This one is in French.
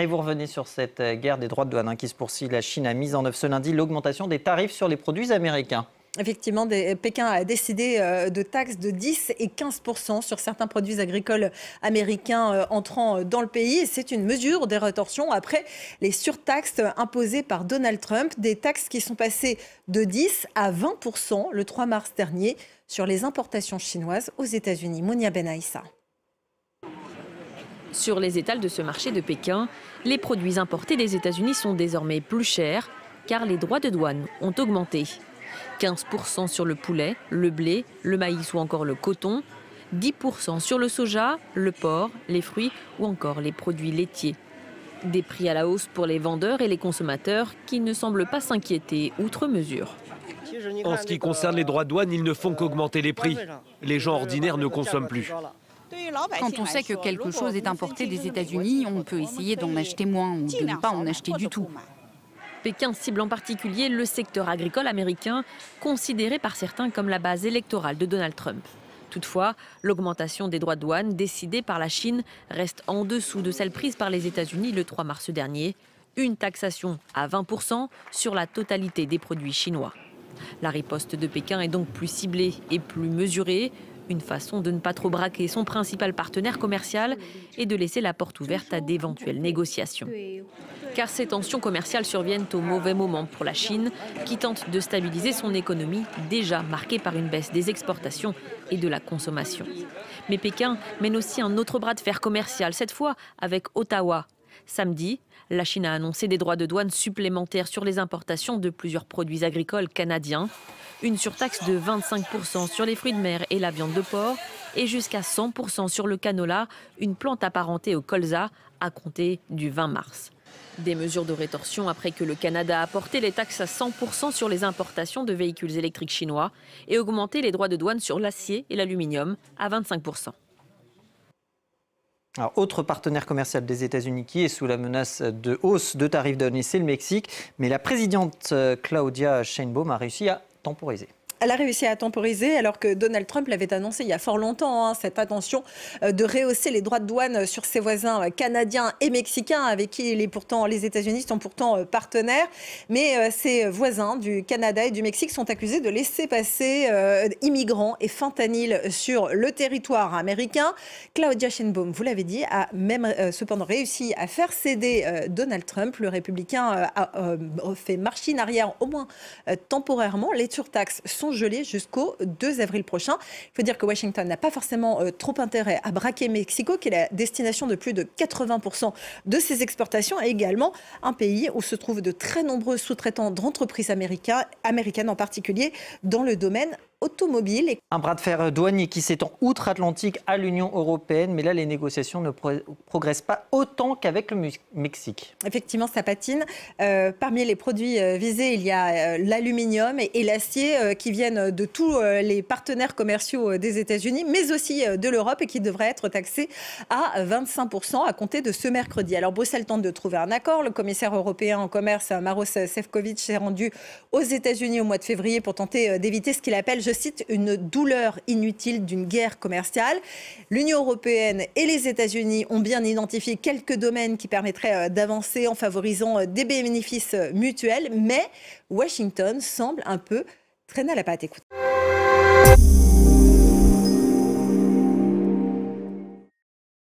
Et vous revenez sur cette guerre des droits de douane qui se poursuit. La Chine a mis en œuvre ce lundi l'augmentation des tarifs sur les produits américains. Effectivement, Pékin a décidé de taxes de 10 et 15% sur certains produits agricoles américains entrant dans le pays. C'est une mesure des rétorsions après les surtaxes imposées par Donald Trump. Des taxes qui sont passées de 10 à 20% le 3 mars dernier sur les importations chinoises aux États-Unis. Monia Benaïssa. Sur les étals de ce marché de Pékin, les produits importés des États-Unis sont désormais plus chers car les droits de douane ont augmenté. 15% sur le poulet, le blé, le maïs ou encore le coton, 10% sur le soja, le porc, les fruits ou encore les produits laitiers. Des prix à la hausse pour les vendeurs et les consommateurs qui ne semblent pas s'inquiéter outre mesure. En ce qui concerne les droits de douane, ils ne font qu'augmenter les prix. Les gens ordinaires ne consomment plus. Quand on sait que quelque chose est importé des États-Unis, on peut essayer d'en acheter moins ou de ne pas en acheter du tout. Pékin cible en particulier le secteur agricole américain, considéré par certains comme la base électorale de Donald Trump. Toutefois, l'augmentation des droits de douane décidée par la Chine reste en dessous de celle prise par les États-Unis le 3 mars dernier. Une taxation à 20% sur la totalité des produits chinois. La riposte de Pékin est donc plus ciblée et plus mesurée. Une façon de ne pas trop braquer son principal partenaire commercial et de laisser la porte ouverte à d'éventuelles négociations. Car ces tensions commerciales surviennent au mauvais moment pour la Chine, qui tente de stabiliser son économie déjà marquée par une baisse des exportations et de la consommation. Mais Pékin mène aussi un autre bras de fer commercial, cette fois avec Ottawa. Samedi, la Chine a annoncé des droits de douane supplémentaires sur les importations de plusieurs produits agricoles canadiens. Une surtaxe de 25% sur les fruits de mer et la viande de porc et jusqu'à 100% sur le canola, une plante apparentée au colza, à compter du 20 mars. Des mesures de rétorsion après que le Canada a porté les taxes à 100% sur les importations de véhicules électriques chinois et augmenté les droits de douane sur l'acier et l'aluminium à 25%. Alors, autre partenaire commercial des États-Unis qui est sous la menace de hausse de tarifs douaniers, c'est le Mexique. Mais la présidente Claudia Sheinbaum a réussi à temporiser. Elle a réussi à temporiser alors que Donald Trump l'avait annoncé il y a fort longtemps, cette intention de rehausser les droits de douane sur ses voisins canadiens et mexicains avec qui les États-Unis sont pourtant partenaires. Mais ces voisins du Canada et du Mexique sont accusés de laisser passer immigrants et fentanyl sur le territoire américain. Claudia Sheinbaum, vous l'avez dit, a même cependant réussi à faire céder Donald Trump. Le républicain a fait machine arrière au moins temporairement. Les surtaxes sont gelés jusqu'au 2 avril prochain. Il faut dire que Washington n'a pas forcément trop intérêt à braquer Mexico, qui est la destination de plus de 80% de ses exportations, et également un pays où se trouvent de très nombreux sous-traitants d'entreprises américaines, en particulier dans le domaine automobile. Un bras de fer douanier qui s'étend outre-Atlantique à l'Union européenne, mais là les négociations ne progressent pas autant qu'avec le Mexique. Effectivement, ça patine. Parmi les produits visés, il y a l'aluminium et l'acier qui viennent de tous les partenaires commerciaux des États-Unis, mais aussi de l'Europe et qui devraient être taxés à 25% à compter de ce mercredi. Alors Bruxelles tente de trouver un accord. Le commissaire européen au commerce, Maroš Šefčovič, s'est rendu aux États-Unis au mois de février pour tenter d'éviter ce qu'il appelle, je cite, une douleur inutile d'une guerre commerciale. L'Union européenne et les États-Unis ont bien identifié quelques domaines qui permettraient d'avancer en favorisant des bénéfices mutuels, mais Washington semble un peu traîner à la patte. Écoute.